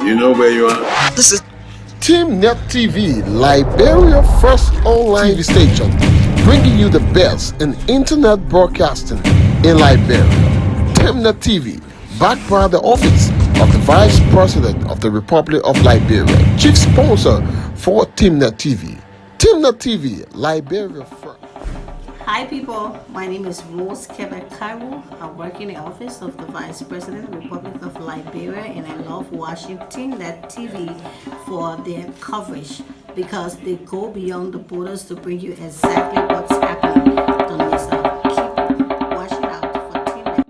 You know where you are? This is TeamNet TV, Liberia's first online TV station, bringing you the best in internet broadcasting in Liberia. TeamNet TV, backed by the Office of the Vice President of the Republic of Liberia, chief sponsor for TeamNet TV. TeamNet TV, Liberia first. Hi people, my name is Rose Quebec Cairo. I work in the office of the Vice President, Republic of Liberia, and I love watching TeamNet TV for their coverage because they go beyond the borders to bring you exactly what's happening. Don't miss out. Keep watching out for TeamNet.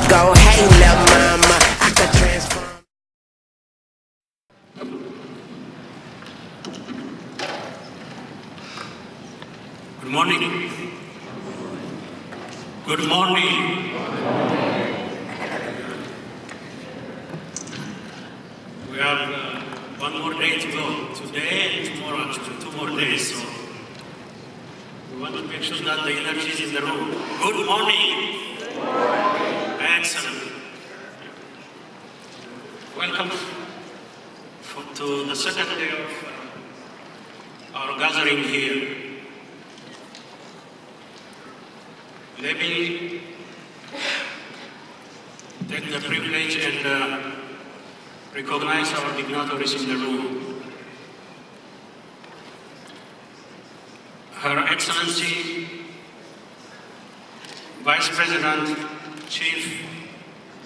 Go hey little mama, I could transform. Good morning. Good morning. We have one more day to go. Today and tomorrow, actually, 2 more days. So we want to make sure that the energy is in the room. Good morning. Excellent. Welcome to the second day of our gathering here. Let me take the privilege and recognize our dignitaries in the room. Her Excellency, Vice President, Chief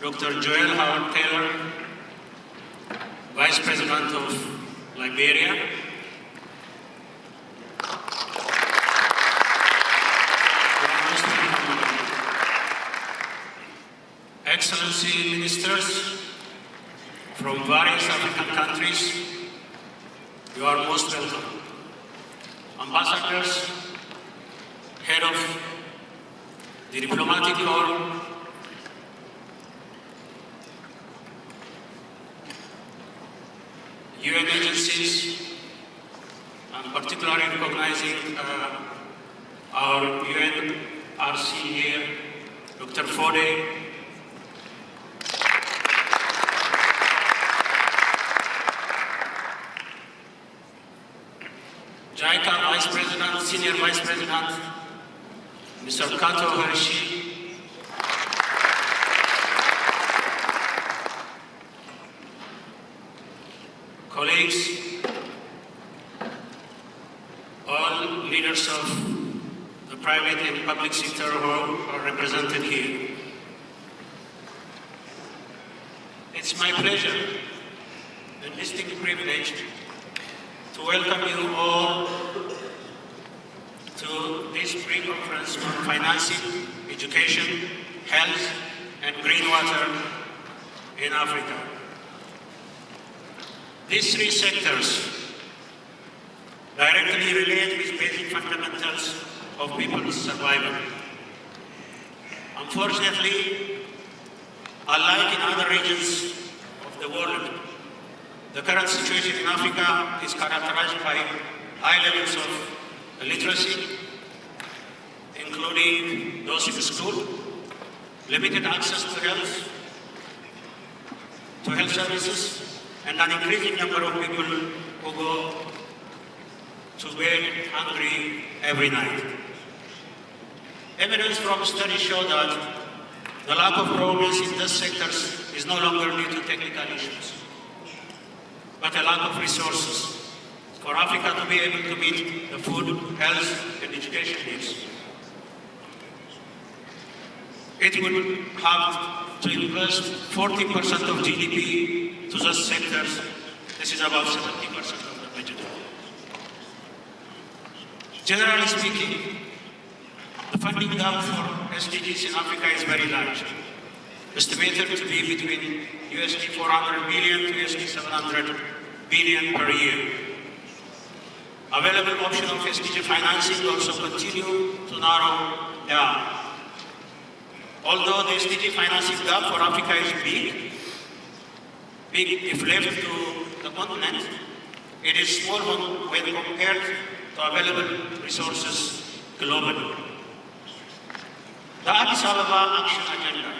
Dr. Joel Howard Taylor, Vice President of Liberia, Excellency Ministers from various African countries, you are most welcome. Ambassadors, Head of the Diplomatic Corps, UN agencies, I'm particularly recognizing our UNRC here, Dr. Fode, JICA Vice President, Senior Vice President, Mr. Kato Harishi, colleagues, all leaders of the private and public sector who are represented here. It's my pleasure and distinct privilege to welcome you all to this pre-conference on financing, education, health, and green water in Africa. These 3 sectors directly relate with basic fundamentals of people's survival. Unfortunately, unlike in other regions of the world, the current situation in Africa is characterized by high levels of illiteracy, including those in school, limited access to health services, and an increasing number of people who go to bed hungry every night. Evidence from studies show that the lack of progress in these sectors is no longer due to technical issues, but a lack of resources for Africa to be able to meet the food, health, and education needs. It will have to invest 40% of GDP to those sectors. This is about 70% of the budget. Generally speaking, the funding gap for SDGs in Africa is very large, estimated to be between USD 400 billion to USD 700 billion per year. Available option of SDG financing also continue to narrow down. Although the SDG financing gap for Africa is big if left to the continent, it is small when compared to available resources globally. The Addis Ababa Action Agenda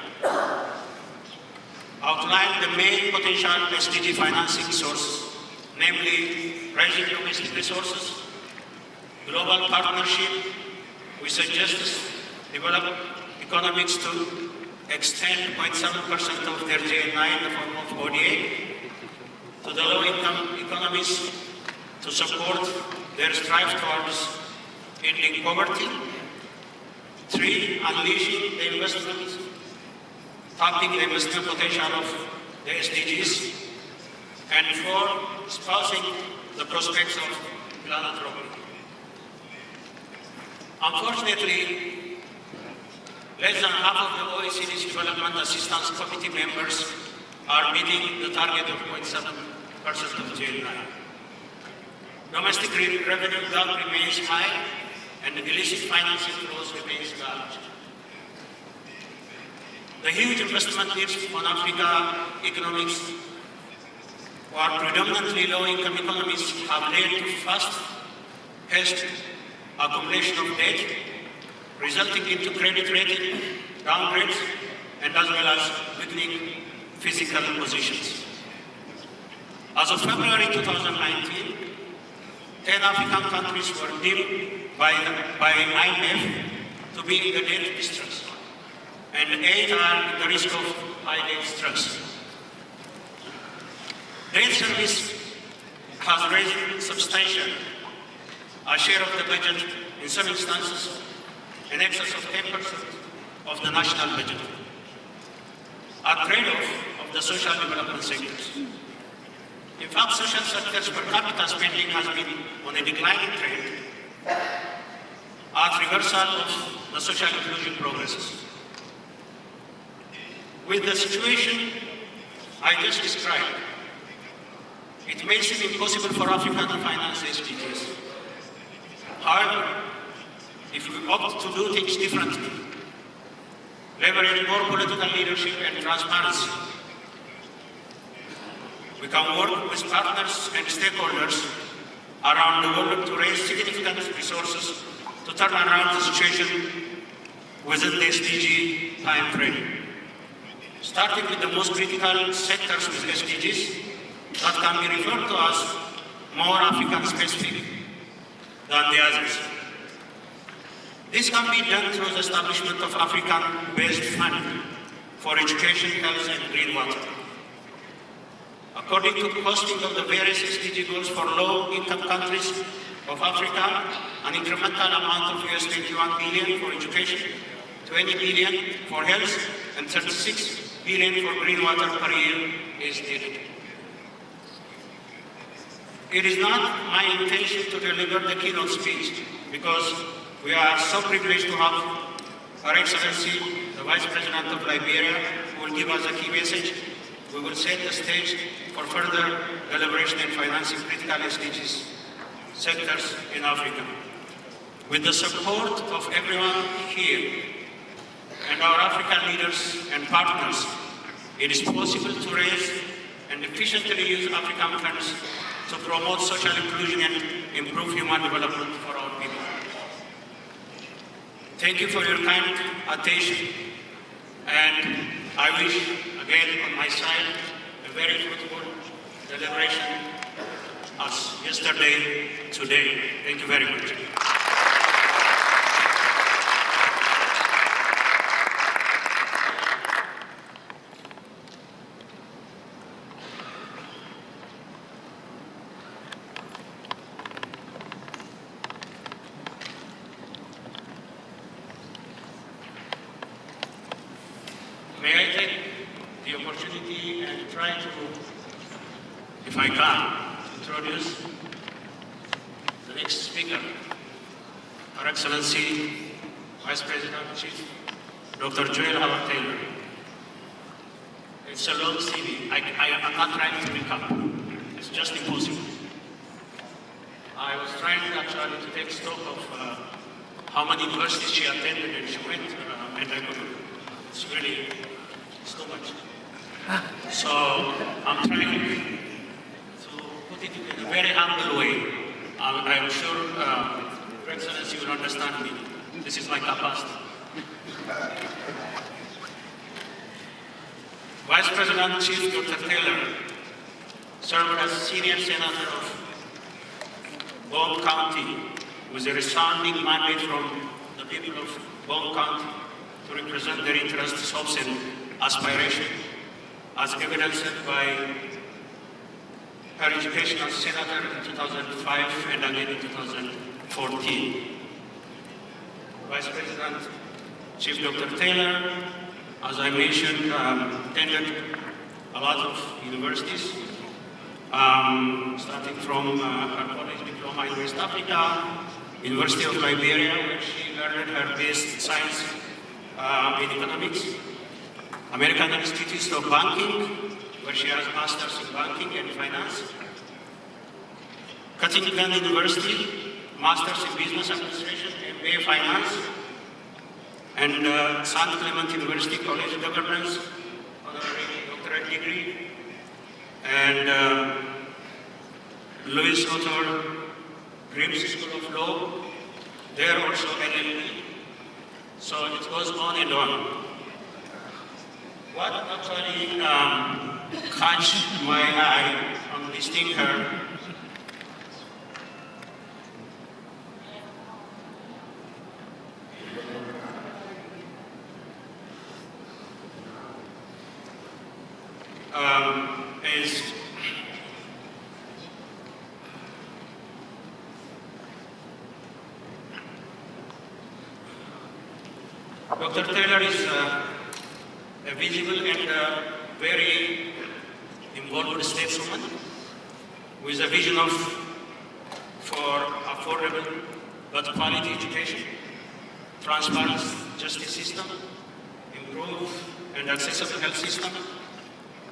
outlined the main potential SDG financing sources, namely raising domestic resources, global partnership. We suggest develop economics to extend 0.7% of their GNI in the form of ODA to the low-income economies to support their strive towards ending poverty. 3, unleashing the investment, tapping the investment potential of the SDGs. And 4, espousing the prospects of philanthropy. Unfortunately, less than half of the OECD's Development Assistance Committee members are meeting the target of 0.7% of GNI. Domestic revenue gap remains high, and the illicit financing flows remains large. The huge investment needs on Africa economics, who are predominantly low-income economies, have led to fast-paced accumulation of debt, resulting into credit rating downgrades and as well as weakening physical positions. As of February 2019, 10 African countries were deemed by IMF to be in the debt distress, and 8 are in the risk of high debt stress. Debt service has raised substantially a share of the budget, in some instances in excess of 10% of the national budget, a trade-off of the social development sectors. In fact, social sectors per capita spending has been on a declining trend at reversal of the social inclusion progresses. With the situation I just described, it may seem impossible for Africa to finance SDGs. However, if we opt to do things differently, leverage more political leadership and transparency, we can work with partners and stakeholders around the world to raise significant resources to turn around the situation within the SDG time frame. Starting with the most critical sectors with SDGs that can be referred to as more African-specific than the others. This can be done through the establishment of African-based funding for education, health, and green water. According to the costing of the various SDG goals for low-income countries of Africa, an incremental amount of US 21 billion for education, 20 billion for health, and 36 billion for green water per year is needed. It is not my intention to deliver the keynote speech because we are so privileged to have Her Excellency, the Vice President of Liberia, who will give us a key message. We will set the stage for further deliberation and financing critical SDGs sectors in Africa. With the support of everyone here and our African leaders and partners, it is possible to raise and efficiently use African funds to promote social inclusion and improve human development for our people. Thank you for your kind attention, and I wish, again on my side, a very fruitful deliberation as yesterday, today. Thank you very much. May I take the opportunity and try to, if I can, introduce the next speaker, Her Excellency, Vice President Chief, Dr. Joel Howard Taylor. It's a long CV. I'm not trying to recap. It's just impossible. I was trying actually to take stock of how many universities she attended and she went, and I couldn't. It's really, it's too much. So I'm trying to put it in a very humble way I am sure Your Excellency will understand me. This is my capacity. Vice President Chief Dr. Taylor served as Senior Senator of Bone County with a resounding mandate from the people of Bone County to represent their interests, hopes, and aspirations, as evidenced by her education as Senator in 2005 and again in 2014. Vice President Chief Dr. Taylor, as I mentioned, attended a lot of universities, starting from her college diploma in West Africa, University of Liberia, where she earned her basic science in economics, American Institute of Banking, where she has a master's in banking and finance, Cuttingham University, master's in business administration, MBA finance, and San Clement University College of Governance, honorary doctorate degree, and Louis Autor Grimm's School of Law, there also LLB. So it goes on and on. What actually caught my eye on listing her is Dr. Taylor is a visible and very involved stateswoman with a vision for affordable but quality education, transparent justice system, improved and accessible health system,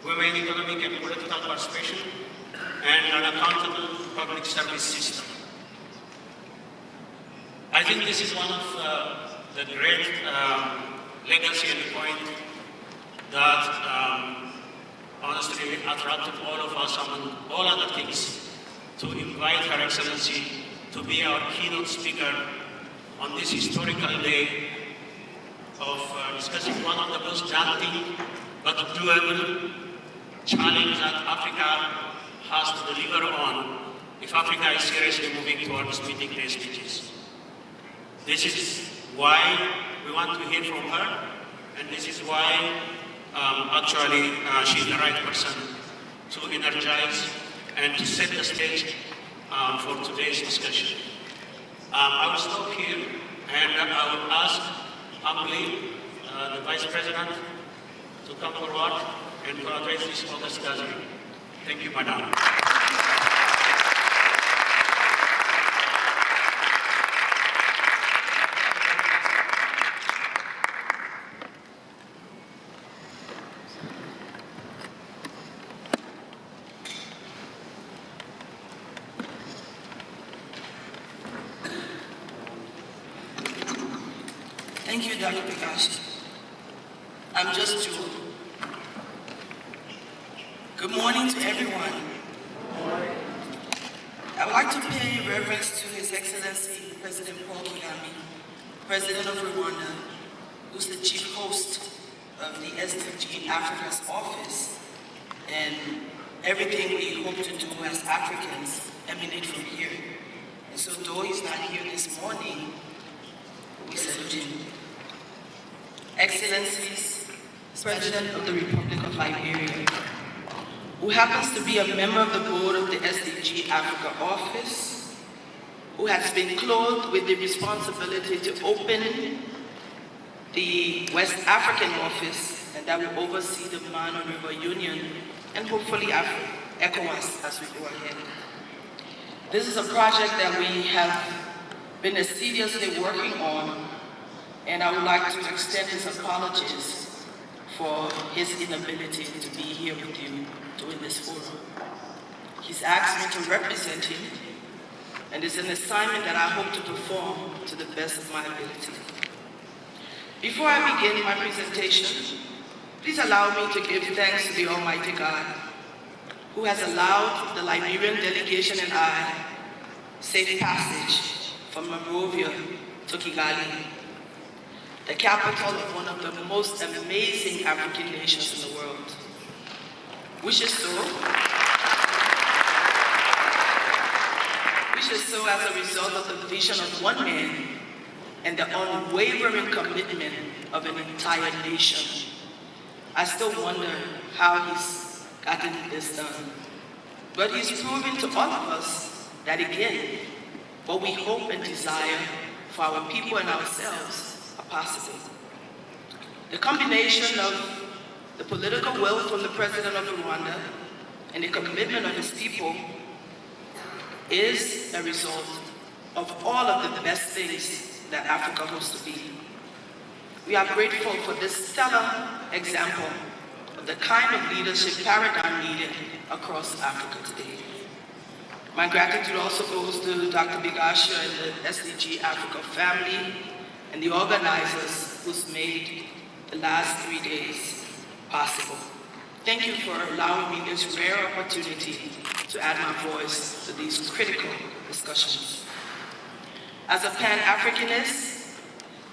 women economic and political participation, and an accountable public service system. I think this is one of the great legacy and point that honestly attracted all of us among all other things to invite Her Excellency to be our keynote speaker on this historical day of discussing one of the most daunting but doable challenge that Africa has to deliver on if Africa is seriously moving towards meeting the SDGs. This is why we want to hear from her, and this is why actually she's the right person to energize and to set the stage for today's discussion. I will stop here and I will ask humbly the Vice President to come forward and to address this August gathering. Thank you, Madam. Thank you, Dr. Pikash. I'm just Jewel. Good morning to everyone. I would like to pay reverence to His Excellency President Paul Kagame, President of Rwanda, who's the chief host of the SDG Africa's office, and everything we hope to do as Africans emanate from here. And so though he's not here this morning, we salute him. Excellencies, President of the Republic of Liberia, who happens to be a member of the board of the SDG Africa office, who has been clothed with the responsibility to open the West African office, and that will oversee the Mano River Union, and hopefully ECOWAS as we go ahead. This is a project that we have been assiduously working on, and I would like to extend his apologies for his inability to be here with you during this forum. He's asked me to represent him, and it's an assignment that I hope to perform to the best of my ability. Before I begin my presentation, please allow me to give thanks to the Almighty God, who has allowed the Liberian delegation and I safe passage from Monrovia to Kigali, the capital of one of the most amazing African nations in the world. Which is so as a result of the vision of one man and the unwavering commitment of an entire nation. I still wonder how he's gotten this done. But he's proven to all of us that again, what we hope and desire for our people and ourselves are possible. The combination of the political will from the president of Rwanda and the commitment of his people is a result of all of the best things that Africa hopes to be. We are grateful for this stellar example of the kind of leadership paradigm needed across Africa today. My gratitude also goes to Dr. Bigasha and the SDG Africa family and the organizers who's made the last 3 days possible. Thank you for allowing me this rare opportunity to add my voice to these critical discussions. As a Pan-Africanist,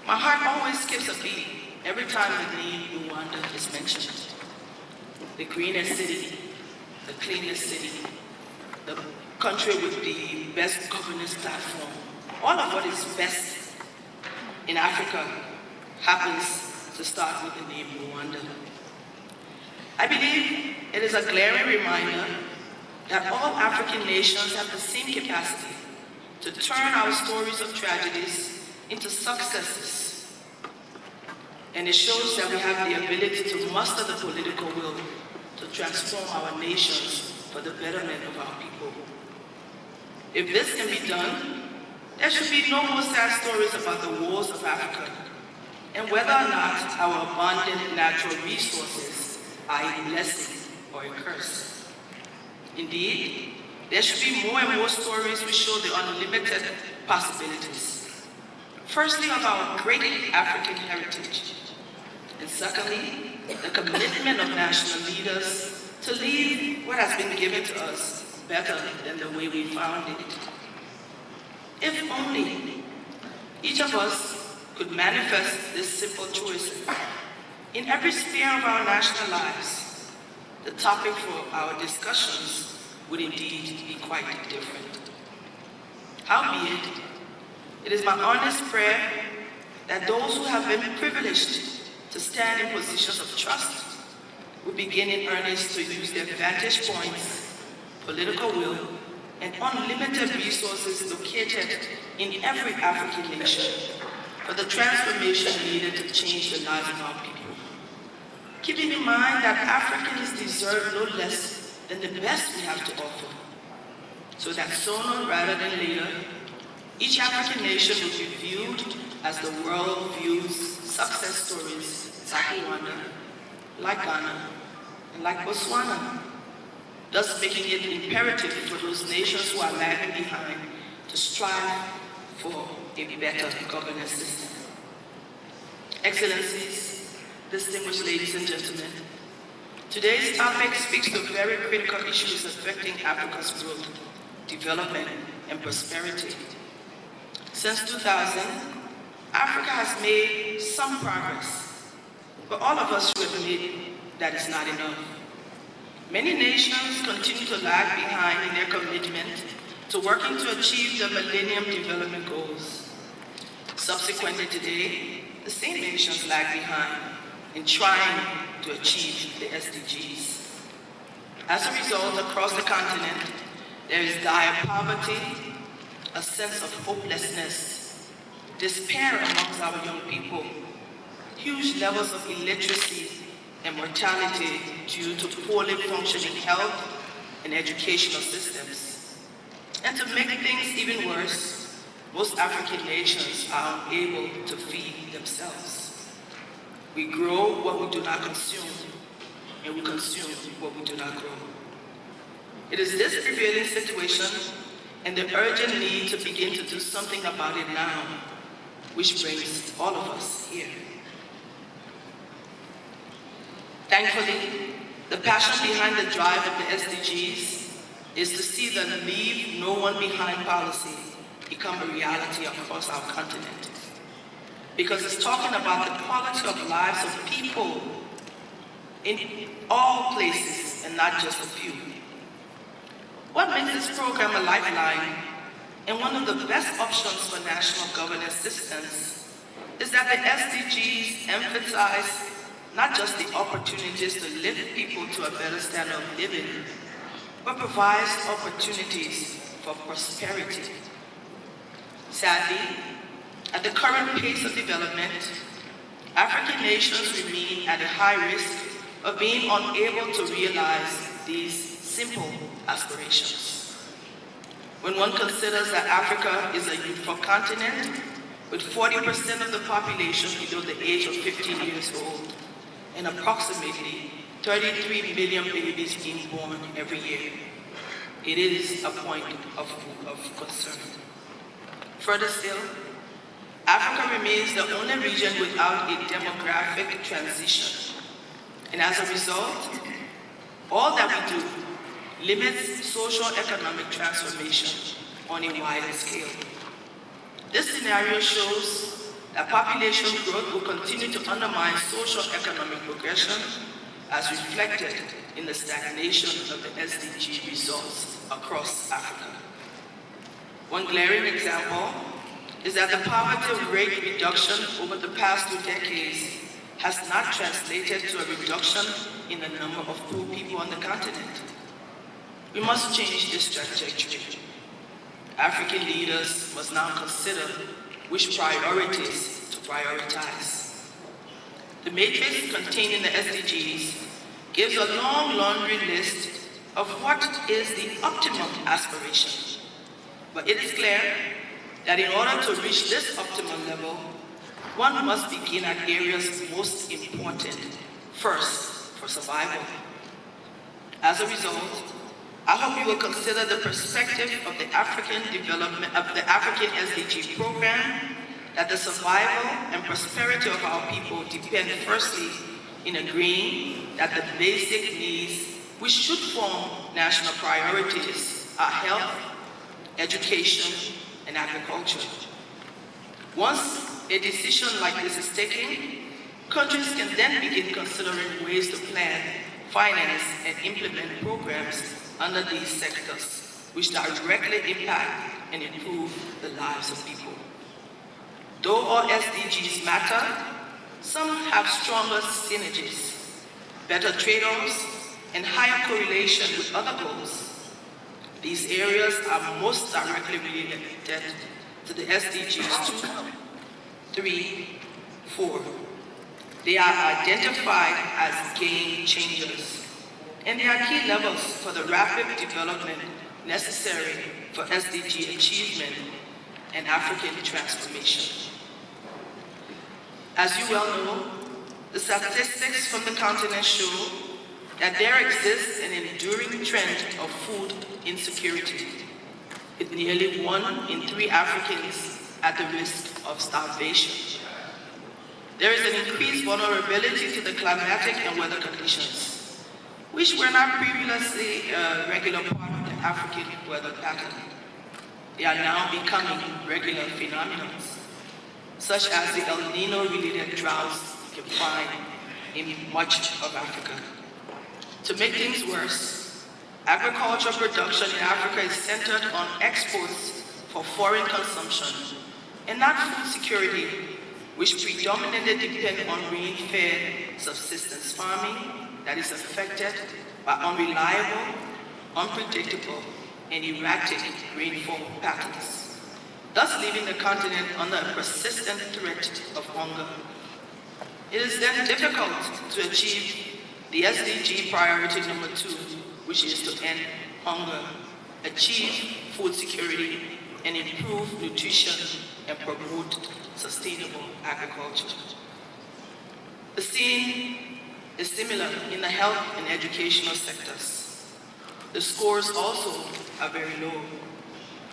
my heart always skips a beat every time the name Rwanda is mentioned. The greenest city, the cleanest city, the country with the best governance platform. All of what is best in Africa happens to start with the name Rwanda. I believe it is a glaring reminder that all African nations have the same capacity to turn our stories of tragedies into successes. And it shows that we have the ability to muster the political will to transform our nations for the betterment of our people. If this can be done, there should be no more sad stories about the wars of Africa and whether or not our abundant natural resources are a blessing or a curse. Indeed, there should be more and more stories which show the unlimited possibilities. Firstly, of our great African heritage, and secondly, the commitment of national leaders to leave what has been given to us better than the way we found it. If only each of us could manifest this simple choice in every sphere of our national lives, the topic for our discussions would indeed be quite different. Howbeit, it is my honest prayer that those who have been privileged to stand in positions of trust will begin in earnest to use their vantage points, political will, and unlimited resources located in every African nation for the transformation needed to change the lives of our people. Keeping in mind that Africans deserve no less than the best we have to offer, so that sooner rather than later, each African nation will be viewed as the world views success stories like Rwanda, like Ghana, and like Botswana, thus making it imperative for those nations who are lagging behind to strive for a better governance system. Excellencies, distinguished ladies and gentlemen, today's topic speaks to very critical issues affecting Africa's growth, development, and prosperity. Since 2000, Africa has made some progress, but all of us should admit that it's not enough. Many nations continue to lag behind in their commitment to working to achieve the Millennium Development Goals. Subsequently today, the same nations lag behind in trying to achieve the SDGs. As a result, across the continent, there is dire poverty, a sense of hopelessness, despair amongst our young people, huge levels of illiteracy and mortality due to poorly functioning health and educational systems. And to make things even worse, most African nations are unable to feed themselves. We grow what we do not consume, and we consume what we do not grow. It is this prevailing situation and the urgent need to begin to do something about it now, which brings all of us here. Thankfully, the passion behind the drive of the SDGs is to see the leave no one behind policy become a reality across our continent. Because it's talking about the quality of lives of people in all places and not just a few. What makes this program a lifeline and one of the best options for national governance systems is that the SDGs emphasize not just the opportunities to lift people to a better standard of living, but provides opportunities for prosperity. Sadly, at the current pace of development, African nations remain at a high risk of being unable to realize these simple aspirations. When one considers that Africa is a youthful continent with 40% of the population below the age of 15 years old and approximately 33 million babies being born every year, it is a point of concern. Further still, Africa remains the only region without a demographic transition. And as a result, all that we do limits socio-economic transformation on a wider scale. This scenario shows that population growth will continue to undermine socio-economic progression as reflected in the stagnation of the SDG results across Africa. One glaring example is that the poverty rate reduction over the past 2 decades has not translated to a reduction in the number of poor people on the continent. We must change this trajectory. African leaders must now consider which priorities to prioritize. The matrix contained in the SDGs gives a long laundry list of what is the optimum aspiration. But it is clear that in order to reach this optimal level, one must begin at areas most important, first for survival. As a result, I hope you will consider the perspective of the African SDG program that the survival and prosperity of our people depend firstly in agreeing that the basic needs which should form national priorities are health, education, and agriculture. Once a decision like this is taken, countries can then begin considering ways to plan, finance, and implement programs under these sectors, which directly impact and improve the lives of people. Though all SDGs matter, some have stronger synergies, better trade-offs, and higher correlation with other goals. These areas are most directly related to the SDGs 2, 3, 4. They are identified as game changers, and they are key levels for the rapid development necessary for SDG achievement and African transformation. As you well know, the statistics from the continent show that there exists an enduring trend of food insecurity, with nearly 1 in 3 Africans at the risk of starvation. There is an increased vulnerability to the climatic and weather conditions, which were not previously a regular part of the African weather pattern. They are now becoming regular phenomena, such as the El Nino-related droughts you can find in much of Africa. To make things worse, agricultural production in Africa is centered on exports for foreign consumption and not food security, which predominantly depend on rain-fed subsistence farming that is affected by unreliable, unpredictable, and erratic rainfall patterns, thus leaving the continent under a persistent threat of hunger. It is then difficult to achieve the SDG priority number 2, which is to end hunger, achieve food security, and improve nutrition and promote sustainable agriculture. The scene is similar in the health and educational sectors. The scores also are very low,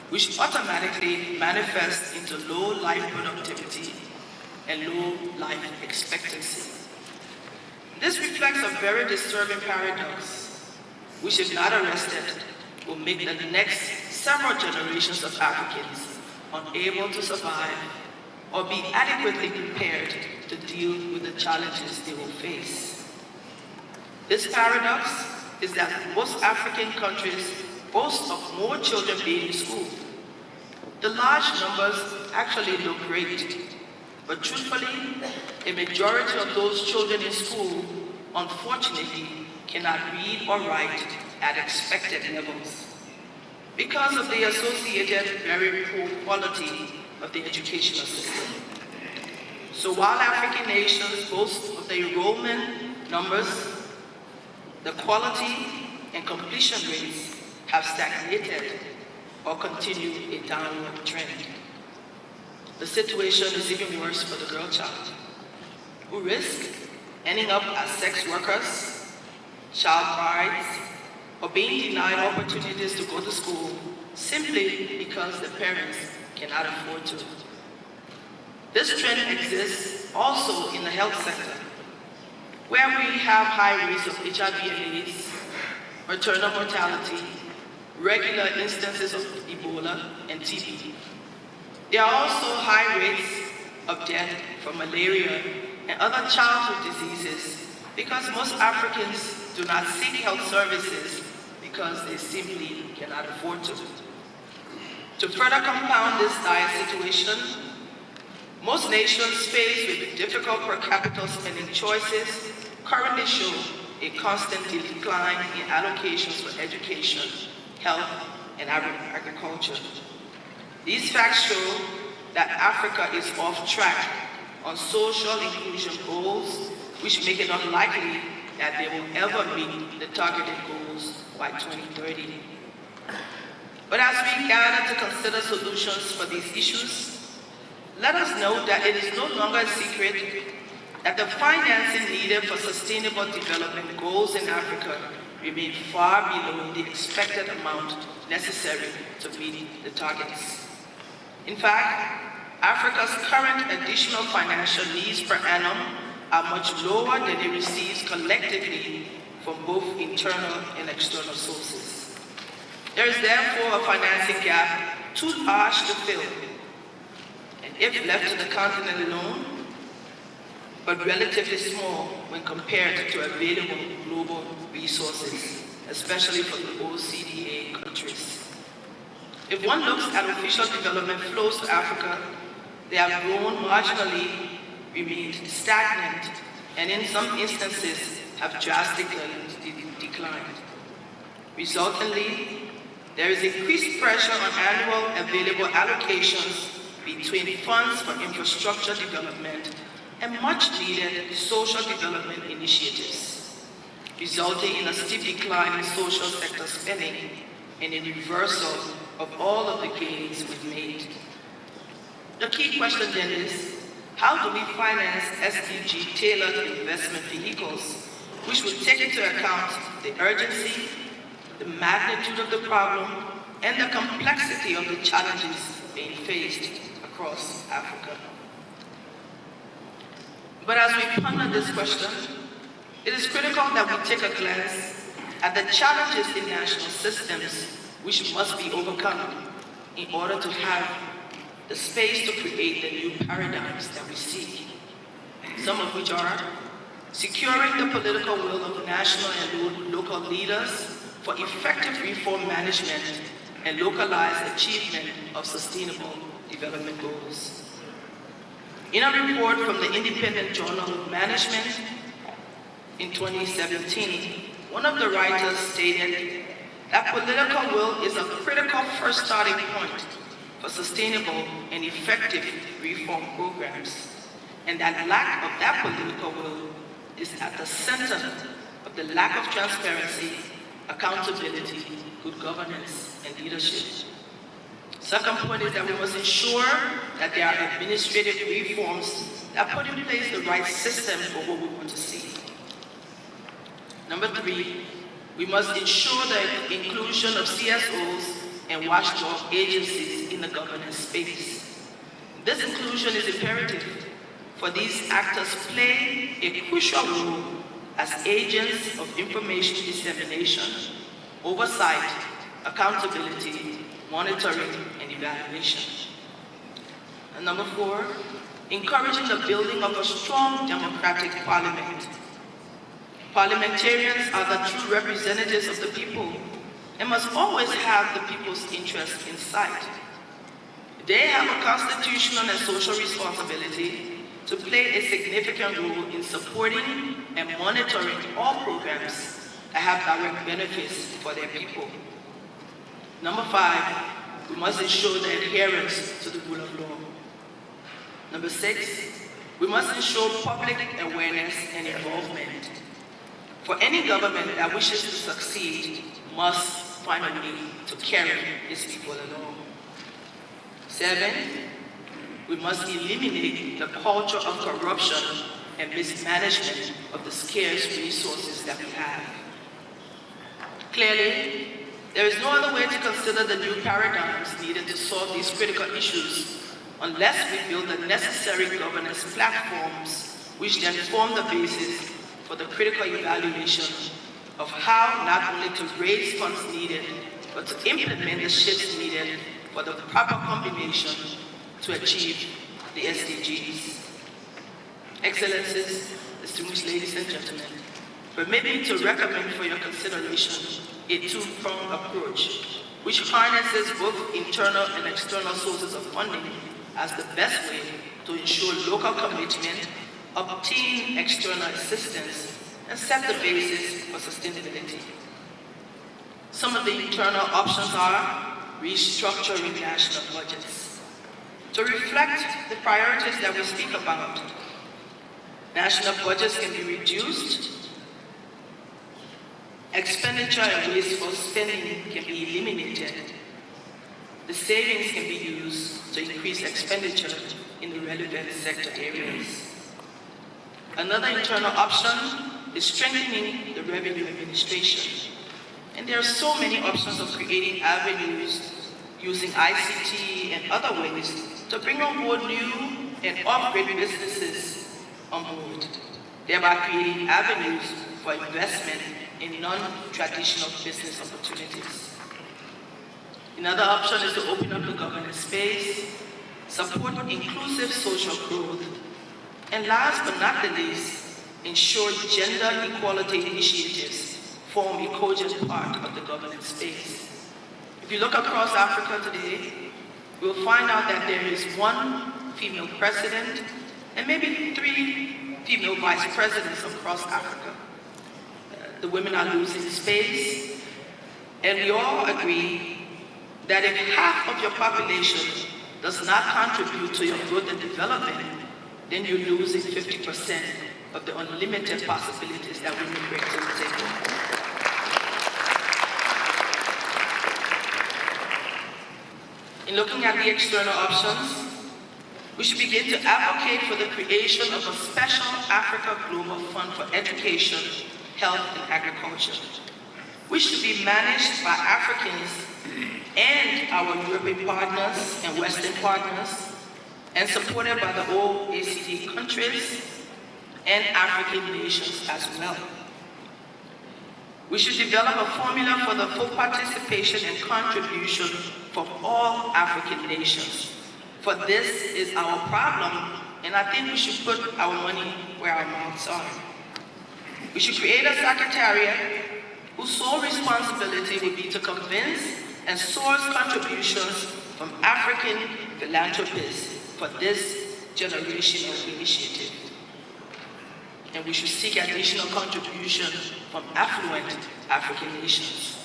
which automatically manifests into low life productivity and low life expectancy. This reflects a very disturbing paradox, which if not arrested, will make the next several generations of Africans unable to survive or be adequately prepared to deal with the challenges they will face. This paradox is that most African countries boast of more children being in school. The large numbers actually look great, but truthfully, a majority of those children in school, unfortunately, cannot read or write at expected levels because of the associated very poor quality of the educational system. So while African nations boast of the enrollment numbers, the quality and completion rates have stagnated or continue a downward trend. The situation is even worse for the girl child, who risk ending up as sex workers, child brides, or being denied opportunities to go to school simply because the parents cannot afford to. This trend exists also in the health sector, where we have high rates of HIV and AIDS, maternal mortality, regular instances of Ebola and TB. There are also high rates of death from malaria and other childhood diseases because most Africans do not seek health services because they simply cannot afford to. To further compound this dire situation, most nations faced with difficult per capita spending choices currently show a constant decline in allocations for education, health, and agriculture. These facts show that Africa is off track on social inclusion goals, which make it unlikely that they will ever meet the targeted goals by 2030. But as we gather to consider solutions for these issues, let us note that it is no longer a secret that the financing needed for sustainable development goals in Africa remain far below the expected amount necessary to meet the targets. In fact, Africa's current additional financial needs per annum are much lower than it receives collectively from both internal and external sources. There is therefore a financing gap too large to fill, and if left to the continent alone, but relatively small when compared to available global resources, especially for the OCDA countries. If one looks at official development flows to Africa, they have grown marginally, remained stagnant, and in some instances have drastically declined. Resultantly, there is increased pressure on annual available allocations between funds for infrastructure development and much needed social development initiatives, resulting in a steep decline in social sector spending and a reversal of all of the gains we've made. The key question then is, how do we finance SDG-tailored investment vehicles which will take into account the urgency, the magnitude of the problem, and the complexity of the challenges being faced across Africa? But as we ponder this question, it is critical that we take a glance at the challenges in national systems which must be overcome in order to have the space to create the new paradigms that we seek. Some of which are securing the political will of national and local leaders for effective reform management and localized achievement of sustainable development goals. In a report from the Independent Journal of Management in 2017, one of the writers stated that political will is a critical first starting point for sustainable and effective reform programs, and that lack of that political will is at the center of the lack of transparency, accountability, good governance, and leadership. Second point is that we must ensure that there are administrative reforms that put in place the right system for what we want to see. Number three, we must ensure the inclusion of CSOs and watchdog agencies in the governance space. This inclusion is imperative, for these actors play a crucial role as agents of information dissemination, oversight, accountability, monitoring, and evaluation. And number 4, encouraging the building of a strong democratic parliament. Parliamentarians are the true representatives of the people and must always have the people's interests in sight. They have a constitutional and social responsibility to play a significant role in supporting and monitoring all programs that have direct benefits for their people. Number 5, we must ensure the adherence to the rule of law. Number 6, we must ensure public awareness and involvement. For any government that wishes to succeed must find a way to carry its people along. 7, we must eliminate the culture of corruption and mismanagement of the scarce resources that we have. Clearly, there is no other way to consider the new paradigms needed to solve these critical issues unless we build the necessary governance platforms which then form the basis for the critical evaluation of how not only to raise funds needed, but to implement the shifts needed for the proper combination to achieve the SDGs. Excellencies, distinguished ladies and gentlemen, permit me to recommend for your consideration a two-pronged approach which harnesses both internal and external sources of funding as the best way to ensure local commitment, obtain external assistance, and set the basis for sustainability. Some of the internal options are restructuring national budgets. To reflect the priorities that we speak about, national budgets can be reduced, expenditure and wasteful spending can be eliminated, the savings can be used to increase expenditure in the relevant sector areas. Another internal option is strengthening the revenue administration. And there are so many options of creating avenues using ICT and other ways to bring on board new and upgrade businesses on board, thereby creating avenues for investment in non-traditional business opportunities. Another option is to open up the governance space, support inclusive social growth, and last but not the least, ensure gender equality initiatives form a cogent part of the governance space. If you look across Africa today, we'll find out that there is 1 female president and maybe 3 female vice presidents across Africa. The women are losing space, and we all agree that if half of your population does not contribute to your growth and development, then you're losing 50% of the unlimited possibilities that women bring to the table. In looking at the external options, we should begin to advocate for the creation of a special Africa Global Fund for Education, Health, and Agriculture, which should be managed by Africans and our European partners and Western partners, and supported by the OECD countries and African nations as well. We should develop a formula for the full participation and contribution from all African nations. For this is our problem, and I think we should put our money where our mouths are. We should create a secretariat whose sole responsibility would be to convince and source contributions from African philanthropists for this generational initiative. And we should seek additional contributions from affluent African nations.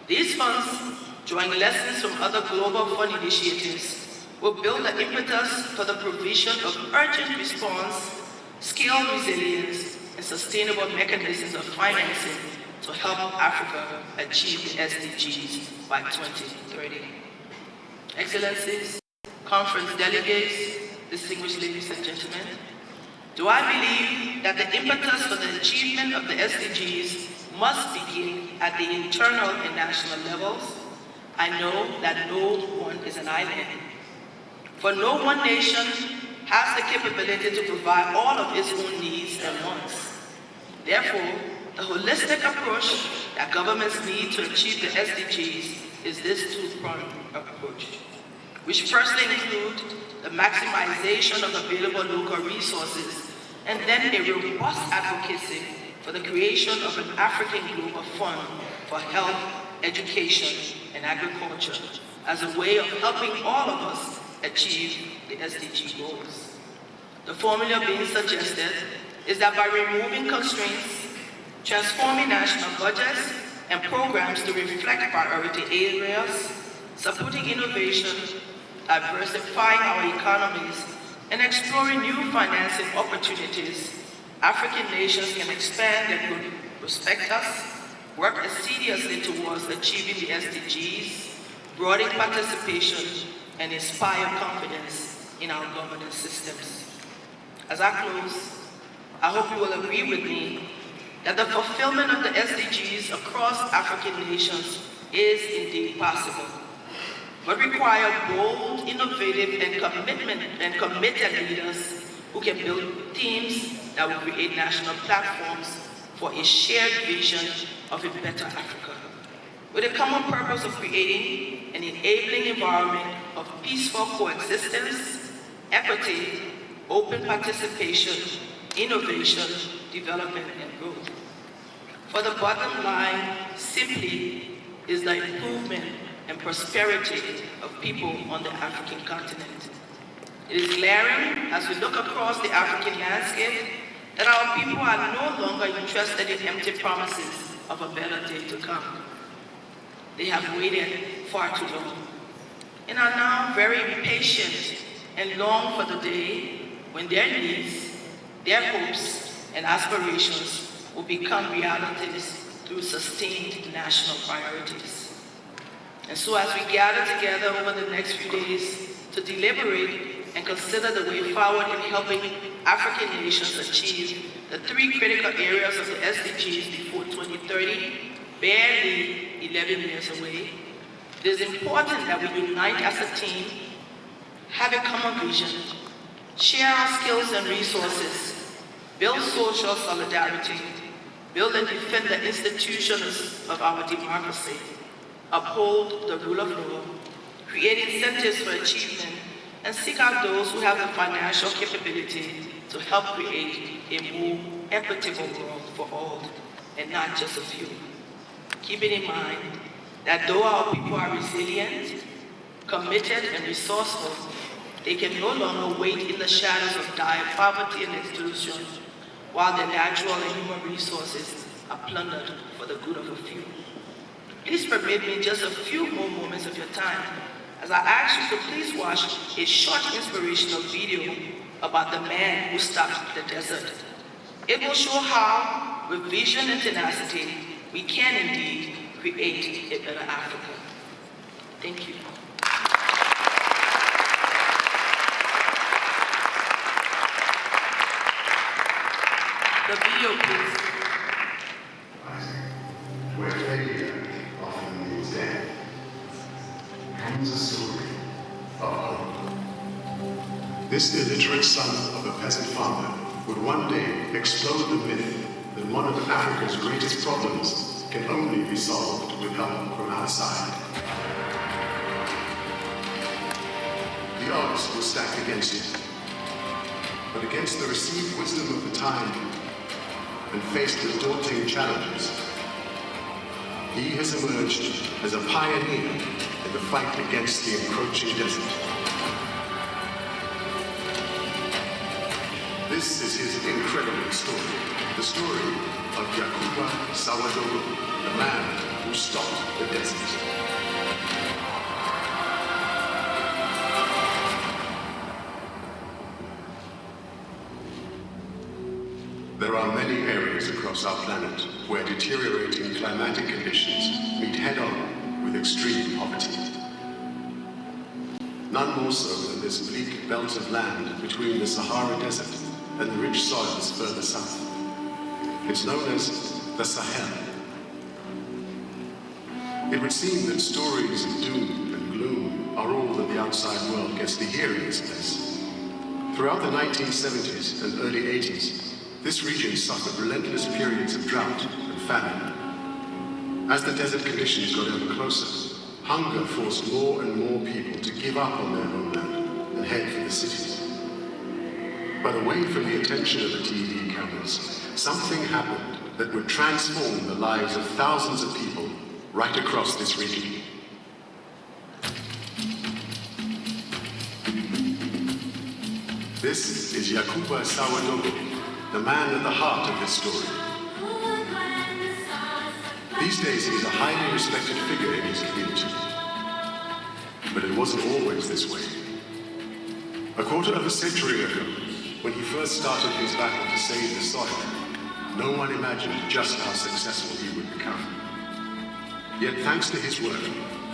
These funds, drawing lessons from other global fund initiatives, will build the impetus for the provision of urgent response, scale resilience, and sustainable mechanisms of financing to help Africa achieve the SDGs by 2030. Excellencies, conference delegates, distinguished ladies and gentlemen, do I believe that the impetus for the achievement of the SDGs must begin at the internal and national levels? I know that no one is an island. For no one nation has the capability to provide all of its own needs at once. Therefore, The holistic approach that governments need to achieve the SDGs is this two-pronged approach, which firstly include the maximization of available local resources and then a robust advocacy for the creation of an African Global Fund for health, education, and agriculture as a way of helping all of us achieve the SDG goals. The formula being suggested is that by removing constraints, transforming national budgets and programs to reflect priority areas, supporting innovation, diversifying our economies, and exploring new financing opportunities, African nations can expand their good prospectus, work assiduously towards achieving the SDGs, broaden participation, and inspire confidence in our governance systems. As I close, I hope you will agree with me that the fulfillment of the SDGs across African nations is indeed possible, but require bold, innovative, and committed leaders who can build teams that will create national platforms for a shared vision of a better Africa, with a common purpose of creating an enabling environment of peaceful coexistence, equity, open participation, innovation, development, and growth. For the bottom line simply is the improvement and prosperity of people on the African continent. It is glaring as we look across the African landscape that our people are no longer interested in empty promises of a better day to come. They have waited far too long and are now very impatient and long for the day when their needs, their hopes, and aspirations will become realities through sustained national priorities. And so as we gather together over the next few days to deliberate and consider the way forward in helping African nations achieve the three critical areas of the SDGs before 2030, barely 11 years away, it is important that we unite as a team, have a common vision, share our skills and resources, build social solidarity, build and defend the institutions of our democracy, uphold the rule of law, create incentives for achievement, and seek out those who have the financial capability to help create a more equitable world for all, and not just a few. Keeping in mind that though our people are resilient, committed, and resourceful, they can no longer wait in the shadows of dire poverty and exclusion while their natural and human resources are plundered for the good of a few. Please permit me just a few more moments of your time as I ask you to please watch a short inspirational video about the man who stopped the desert. It will show how, with vision and tenacity, we can indeed create a better Africa. Thank you. The video, please. Where failure often means death, comes a story of hope. This illiterate son of a peasant farmer would one day explode the myth that one of Africa's greatest problems can only be solved with help from outside. The odds were stacked against him, but against the received wisdom of the time and faced with daunting challenges, he has emerged as a pioneer in the fight against the encroaching desert. This is his incredible story, the story of Yakuba Sawadogo, the man who stopped the desert. There are many areas across our planet where deteriorating climatic conditions meet head-on with extreme poverty. None more so than this bleak belt of land between the Sahara Desert and the rich soils further south. It's known as the Sahel. It would seem that stories of doom and gloom are all that the outside world gets to hear in this place. Throughout the 1970s and early 80s, this region suffered relentless periods of drought famine. As the desert conditions got ever closer, hunger forced more and more people to give up on their homeland and head for the cities. But away from the attention of the TV cameras, something happened that would transform the lives of thousands of people right across this region. This is Yakuba Sawadogo, the man at the heart of this story. These days he's a highly respected figure in his community. But it wasn't always this way. A quarter of a century ago, when he first started his battle to save the soil, no one imagined just how successful he would become. Yet thanks to his work,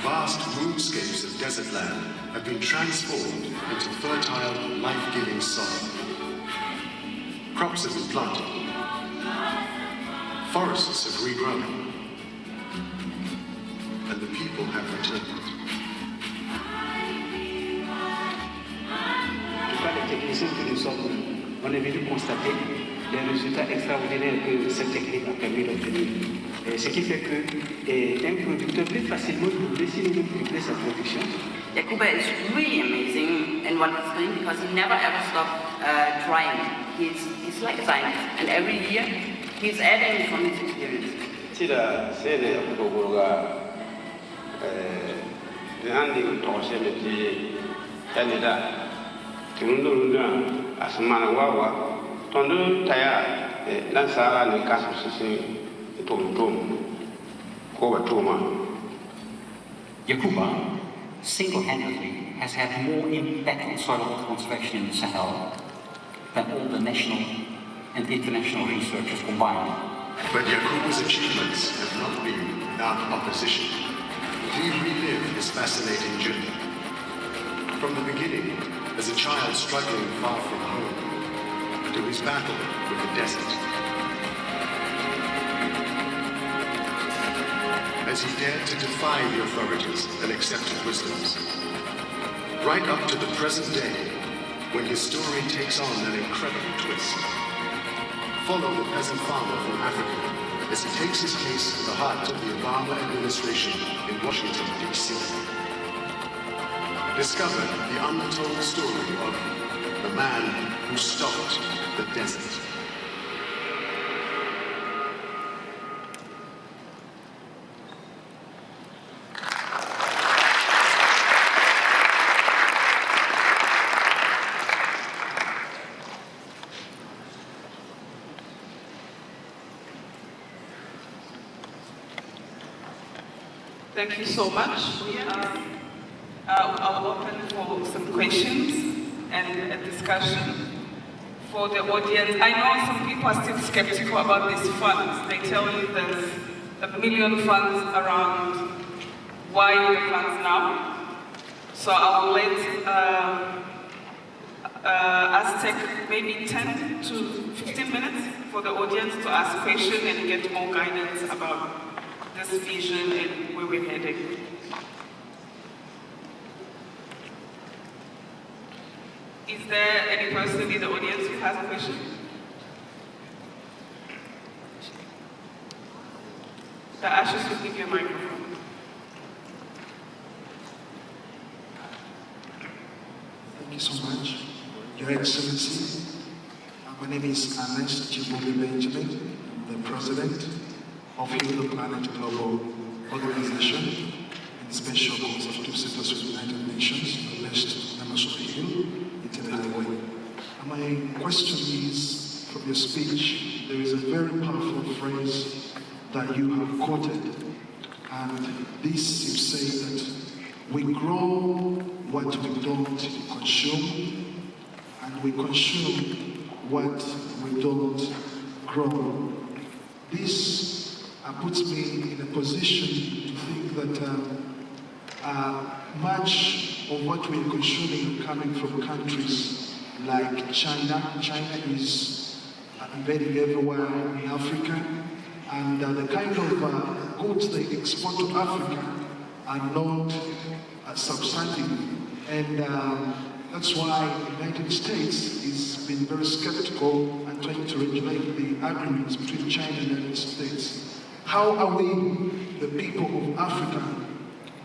vast moonscapes of desert land have been transformed into fertile, life-giving soil. Crops have been planted. Forests have regrown. And the people have returned. Les techniciens que nous sommes, on est venu constater les résultats extraordinaires que cette technique a permis d'obtenir. Ce qui fait qu'un producteur peut facilement doubler s'il veut tripler sa production. Yakuba is really amazing in what he's doing because he never ever stopped trying. He's like a scientist, and every year he's adding from his experience. Tira sene okugoga andi utosheleti Canada tunundurunda asmana wawa tondo taya lansara ni kasu sisi tom ko batuma. Yakuba single-handedly has had more impact on soil conservation in the Sahel than all the national and international researchers combined. But Yakuba's achievements have not been without opposition. We relive his fascinating journey. From the beginning, as a child struggling far from home, to his battle with the desert. As he dared to defy the authorities and accepted wisdoms. Right up to the present day, when his story takes on an incredible twist. Follow the peasant farmer from Africa as he takes his case to the heart of the Obama administration in Washington, D.C. Discover the untold story of the man who stopped the desert. Thank you so much. I'll open for some questions and a discussion for the audience. I know some people are still skeptical about these funds. They tell you there's $1 million funds around. Why the funds now? So I'll let us take maybe 10 to 15 minutes for the audience to ask questions and get more guidance about this vision and where we're heading. Is there any person in the audience who has a question? The ushers will give you a microphone. Thank you so much, Your Excellency. My name is Ernest Chibubi Benjamin. I'm the president of Heal the Planet Global Organization and Special Consultative Status with the United Nations, based members of Heal, Italy Highway. And my question is, from your speech, there is a very powerful phrase that you have quoted, and this you say that we grow what we don't consume, and we consume what we don't grow. This puts me in a position to think that much of what we're consuming coming from countries like China. China is invading everywhere in Africa, and the kind of goods they export to Africa are not substanding, and that's why the United States has been very skeptical and trying to regulate the agreements between China and the United States. how are we, the people of Africa,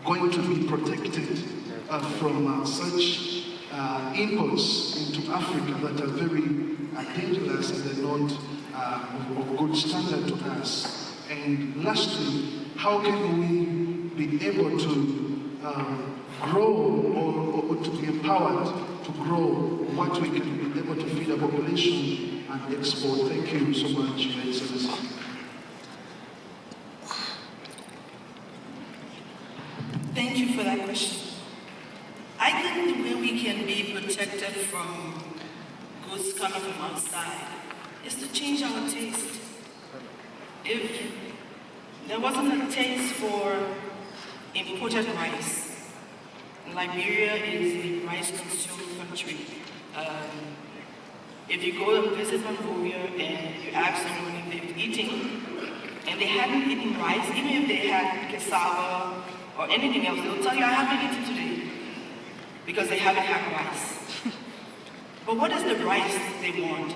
going to be protected from such imports into Africa that are very dangerous and they're not of good standard to us? And lastly, how can we be able to grow or to be empowered to grow what we can be able to feed our population and export? Thank you so much, Your Excellency. Thank you for that question. I think the way we can be protected from goods coming from outside is to change our taste. If there wasn't a taste for imported rice, Liberia is a rice-consuming country. If you go and visit Monrovia and you ask someone if they've eaten, and they hadn't eaten rice, even if they had cassava or anything else, they'll tell you, I haven't eaten today, because they haven't had rice. But what is the rice they want?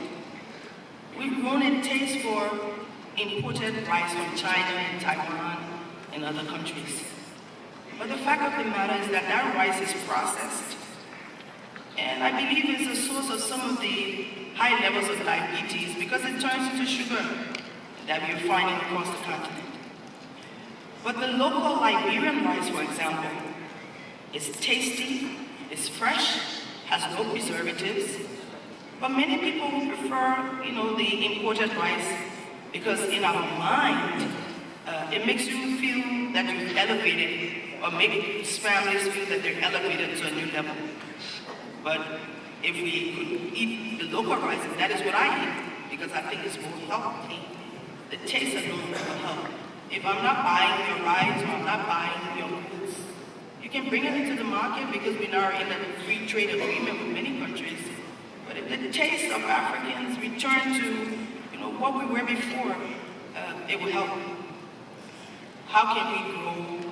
We've grown a taste for imported rice from China and Taiwan and other countries. But the fact of the matter is that that rice is processed. And I believe it's a source of some of the high levels of diabetes because it turns into sugar that we're finding across the continent. But the local Liberian rice, for example, is tasty, is fresh, has no preservatives. But many people prefer, the imported rice because in our mind, it makes you feel that you've elevated, or makes families feel that they're elevated to a new level. But if we could eat the local rice, and that is what I eat, because I think it's more healthy, the taste alone will help. If I'm not buying your rice or I'm not buying your goods, you can bring it into the market because we now are in a free trade agreement with many countries. But if the taste of Africans return to what we were before, it will help. How can we grow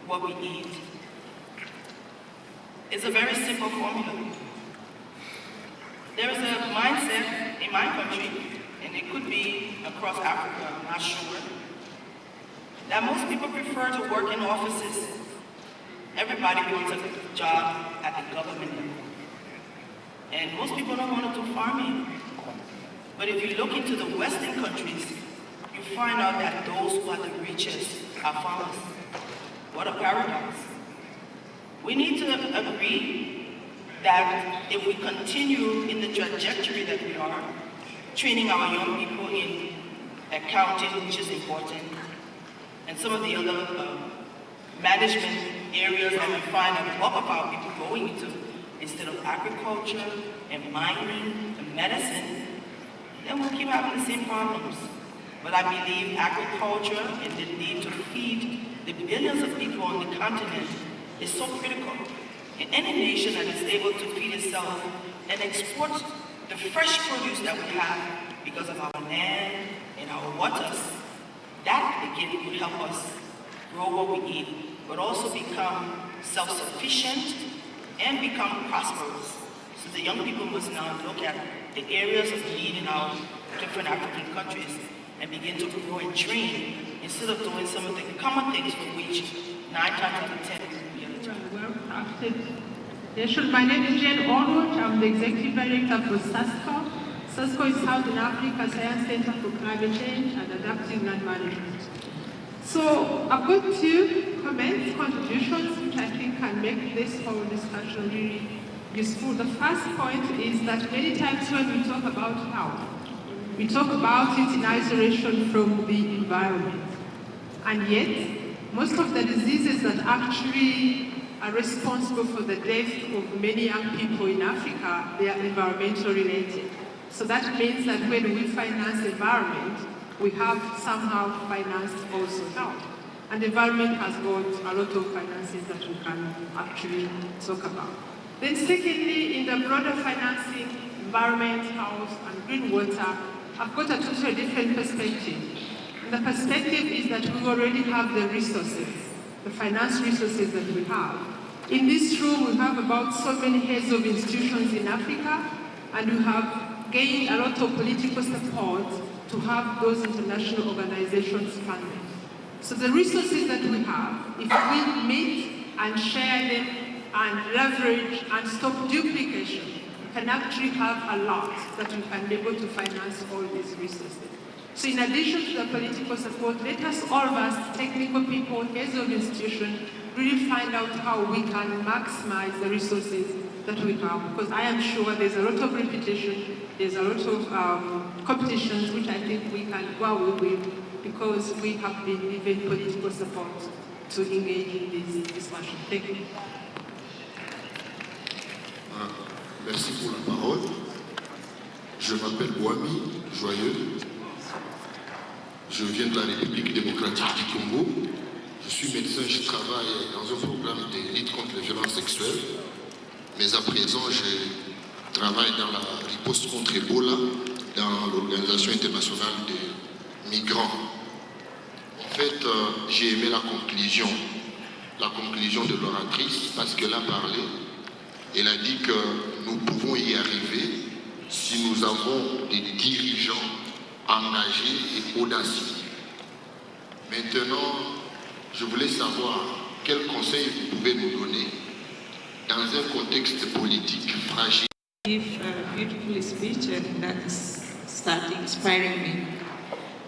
what we eat? It's a very simple formula. There is a mindset in my country, and it could be across Africa, I'm not sure, that most people prefer to work in offices. Everybody wants a job at the government level. And most people don't want to do farming. But if you look into the Western countries, you find out that those who are the richest are farmers. What a paradox. We need to agree that if we continue in the trajectory that we are, training our young people in accounting, which is important, and some of the other management areas that we find a lot of our people going into, instead of agriculture and mining and medicine, then we'll keep having the same problems. But I believe agriculture and the need to feed the billions of people on the continent is so critical. In any nation that is able to feed itself and export the fresh produce that we have because of our land and our waters, that again would help us grow what we eat, but also become self-sufficient and become prosperous. So the young people must now look at the areas of need in our different African countries and begin to grow and train instead of doing some of the common things for which 9 times out of 10 we are the well crafted. Yes, my name is Jane Allwood. I'm the Executive Director for SASCO. SASCO is Southern Africa Science Center for Climate Change and Adaptive Land Management. So I've got 2 comments, contributions, which I think can make this whole discussion really useful. The first point is that many times when we talk about health, we talk about it in isolation from the environment. And yet, most of the diseases that actually are responsible for the death of many young people in Africa, they are environmental related. So that means that when we finance environment, we have somehow financed also health. And the environment has got a lot of finances that we can actually talk about. Then secondly, in the broader financing, environment, health, and green water, I've got a totally different perspective. And the perspective is that we already have the resources, the finance resources that we have. In this room, we have about so many heads of institutions in Africa, and we have gained a lot of political support to have those international organizations funded. So the resources that we have, if we meet and share them and leverage and stop duplication, we can actually have a lot that we can be able to finance all these resources. So in addition to the political support, let us all of us, technical people, heads of institution, really find out how we can maximize the resources that we have. Because I am sure there's a lot of repetition, there's a lot of competitions which I think we can go away with because we have been given political support to engage in this discussion. Thank you. Merci pour la parole. Je m'appelle Boami Joyeux. Je viens de la République démocratique du Congo. Je suis médecin, je travaille dans un programme de lutte contre les violences sexuelles. Mais à présent, je travaille dans la riposte contre Ebola dans l'Organisation internationale des migrants. En fait, j'ai aimé la conclusion de l'oratrice parce qu'elle a parlé. Elle a dit que nous pouvons y arriver si nous avons des dirigeants engagés et audacieux. Maintenant, je voulais savoir quels conseils vous pouvez nous donner dans un contexte politique fragile. Give a beautiful speech and that's starting inspiring me.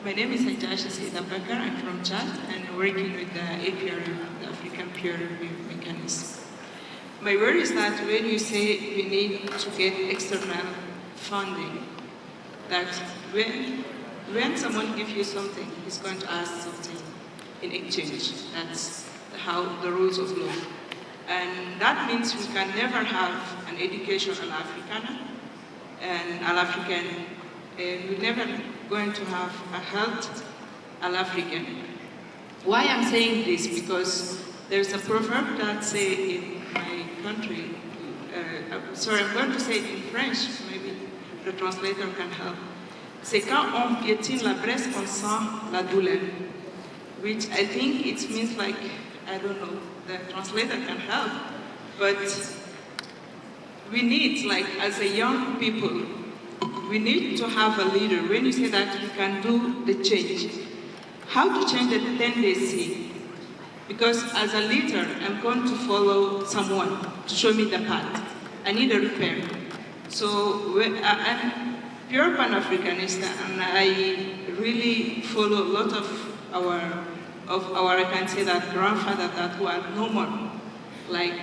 My name is Hajjaj Bakar. I'm from Chad and working with the APRM, the African Peer Review Mechanism. My worry is that when you say we need to get external funding, that when someone gives you something, he's going to ask something in exchange. That's how the rules of law. And that means we can never have an education Al-Africana and Al-African, and we're never going to have a health Al-African. Why I'm saying this? Because there's a proverb that says in my country, sorry, I'm going to say it in French, maybe the translator can help. C'est quand on piétine la braise qu'on sent la douleur, which I think it means like, I don't know, the translator can help, but we need, like, as a young people, we need to have a leader. When you say that we can do the change, how to change the tendency? Because as a leader, I'm going to follow someone to show me the path. I need a repair. So I'm pure Pan-Africanist, and I really follow a lot of our, I can say that, grandfather that who are no more, like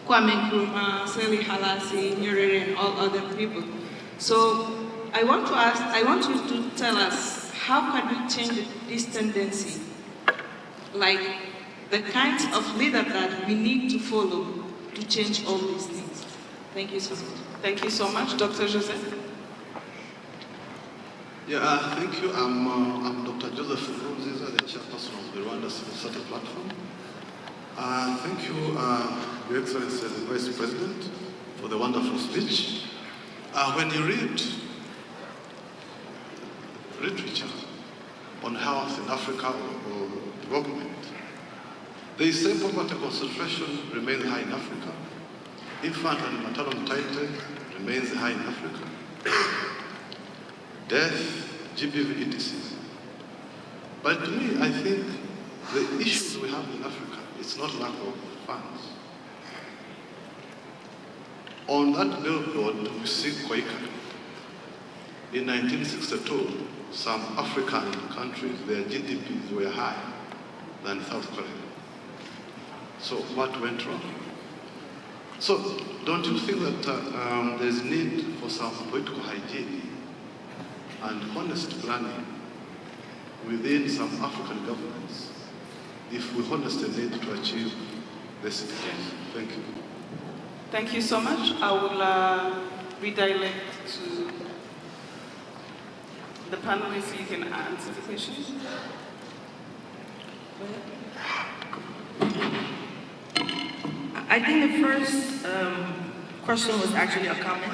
Kwame Nkrumah, Seli Halasi, Nyerere, and all other people. So I want you to tell us, how can we change this tendency? Like the kinds of leader that we need to follow to change all these things. Thank you so much. Thank you so much, Dr. Joseph. Yeah, thank you. I'm Dr. Joseph Nkurunziza, the chairperson of the Rwanda Civil Society Platform. Thank you, Your Excellency the Vice President, for the wonderful speech. When you read literature on health in Africa or development, they say poverty concentration remains high in Africa. Infant and maternal mortality remains high in Africa. Death, GBV, etc. But to me, I think the issues we have in Africa, it's not lack of funds. On that billboard, we see Quaker. In 1962, some African countries, their GDPs were higher than South Korea. So what went wrong? So don't you think that there's need for some political hygiene and honest planning within some African governments if we honestly need to achieve this SDGs? Thank you. Thank you so much. I will redirect to the panelists so you can answer the questions. I think the first question was actually a comment.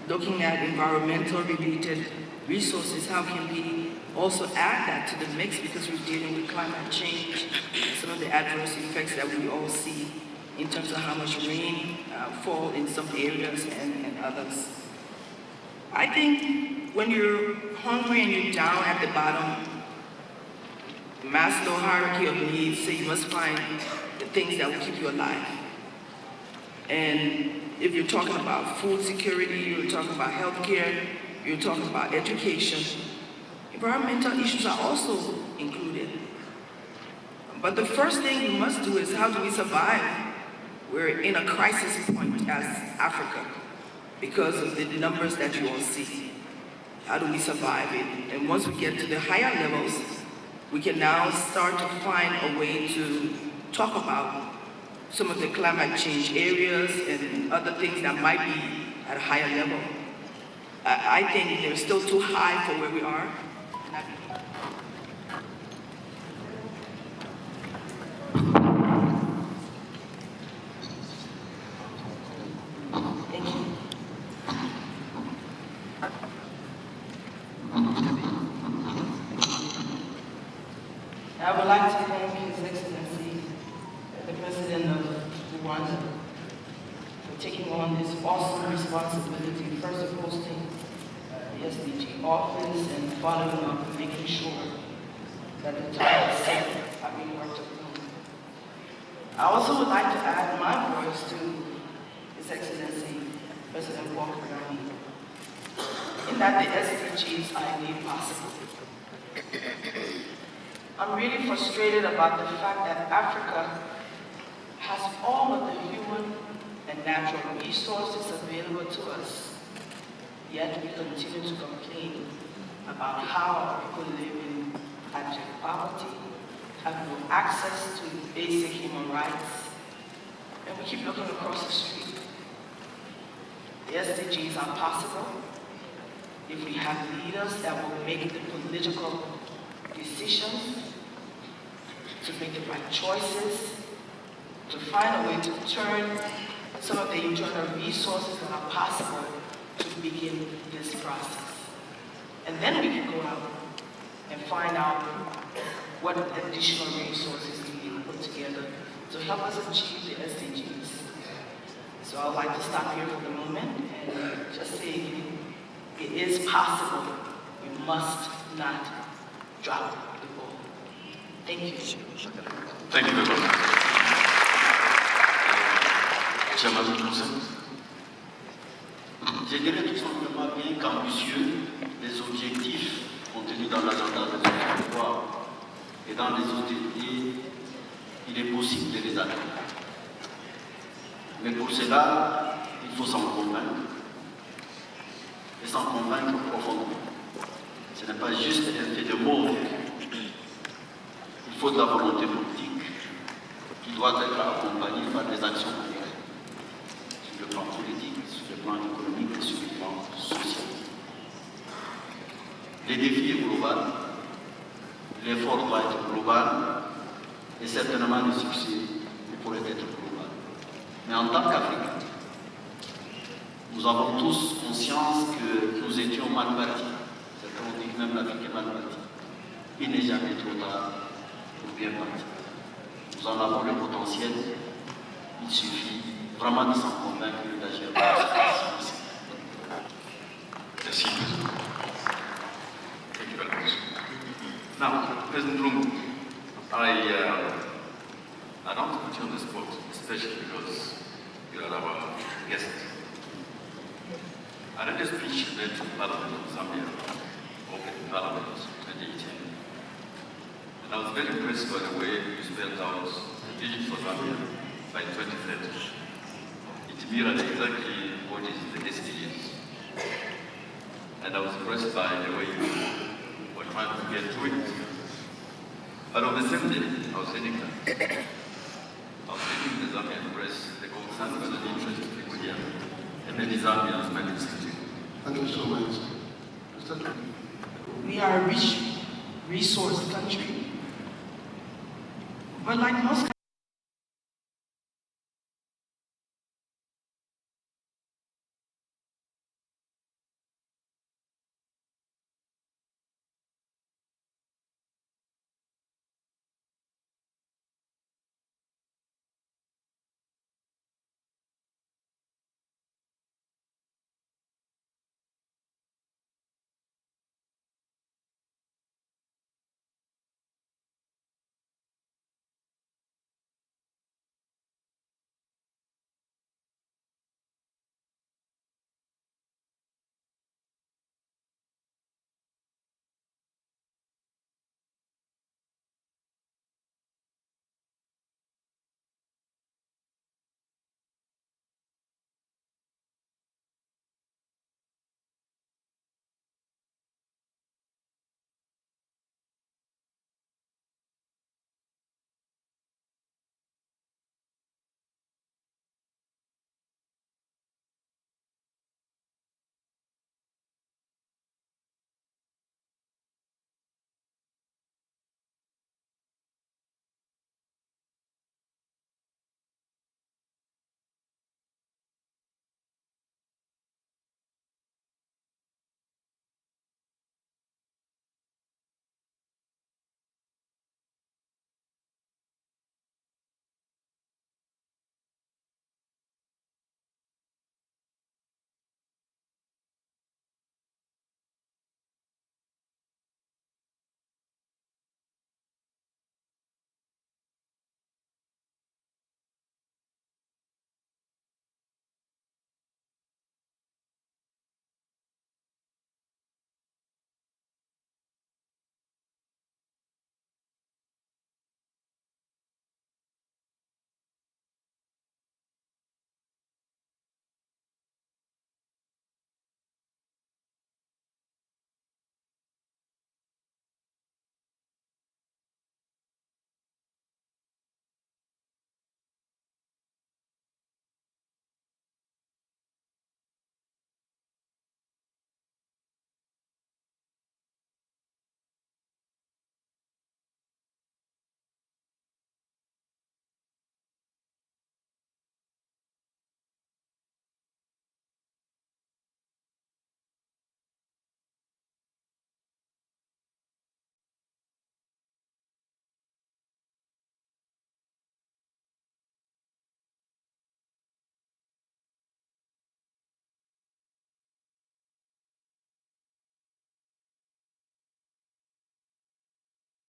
Looking at environmental related resources, how can we also add that to the mix, because we're dealing with climate change, some of the adverse effects that we all see in terms of how much rain fall in some areas and others. I think when you're hungry and you're down at the bottom, Maslow hierarchy of needs, so you must find the things that will keep you alive. And if you're talking about food security, you're talking about healthcare, you're talking about education, environmental issues are also included. But the first thing we must do is, how do we survive? We're in a crisis point as Africa because of the numbers that you all see. How do we survive it? And once we get to the higher levels, we can now start to find a way to talk about some of the climate change areas and other things that might be at a higher level. I think they're still too high for where we are. I would like to thank His Excellency, the President of Rwanda, for taking on this awesome responsibility, first of hosting the SDG office and following up and making sure that the targets set are being worked upon. I also would like to add my voice to His Excellency, President Walker, in that the SDGs are indeed possible. I'm really frustrated about the fact that Africa has all of the human and natural resources available to us, yet we continue to complain about how our people live in abject poverty, have no access to basic human rights, and we keep looking across the street. The SDGs are possible if we have leaders that will make the political decisions, to make the right choices, to find a way to turn some of the internal resources that are possible to begin this process. And then we can go out and find out what additional resources we can put together to help us achieve the SDGs. So I'd like to stop here for the moment and just say again, it is possible. We must not drop the ball. Thank you. Thank you very much. Chairman du Conseil. Je dirais tout simplement bien qu'ambitieux, les objectifs contenus dans l'agenda de notre territoire et dans les autres pays, il est possible de les atteindre. Mais pour cela, il faut s'en convaincre. Et s'en convaincre profondément. Ce n'est pas juste un fait de mots. Il faut de la volonté politique qui doit être accompagnée par des actions concrètes sur le plan politique, sur le plan économique et sur le plan social. Le défi est global, l'effort doit être global et certainement le succès pourrait être global. Mais en tant qu'Africains, nous avons tous conscience que nous étions mal partis. Certains ont dit que même l'Afrique est mal partie. Il n'est jamais trop tard pour bien partir. Nous en avons le potentiel. Il suffit vraiment de s'en convaincre et d'agir. Merci. Thank you very much. Now, President Lungu, I don't put you on the spot, especially because you are our guest. I read a speech you made to the Parliament of Zambia, Open Parliament 2018. And I was very impressed by the way you spelled out the vision for Zambia by 2030. It mirrored exactly what is the SDGs. And I was impressed by the way you were trying to get to it. But on the same day, I was reading the Zambian press, the concerns and the interest of people here, and many Zambians might be listening. Thank you so much. We are a rich resource country, but like most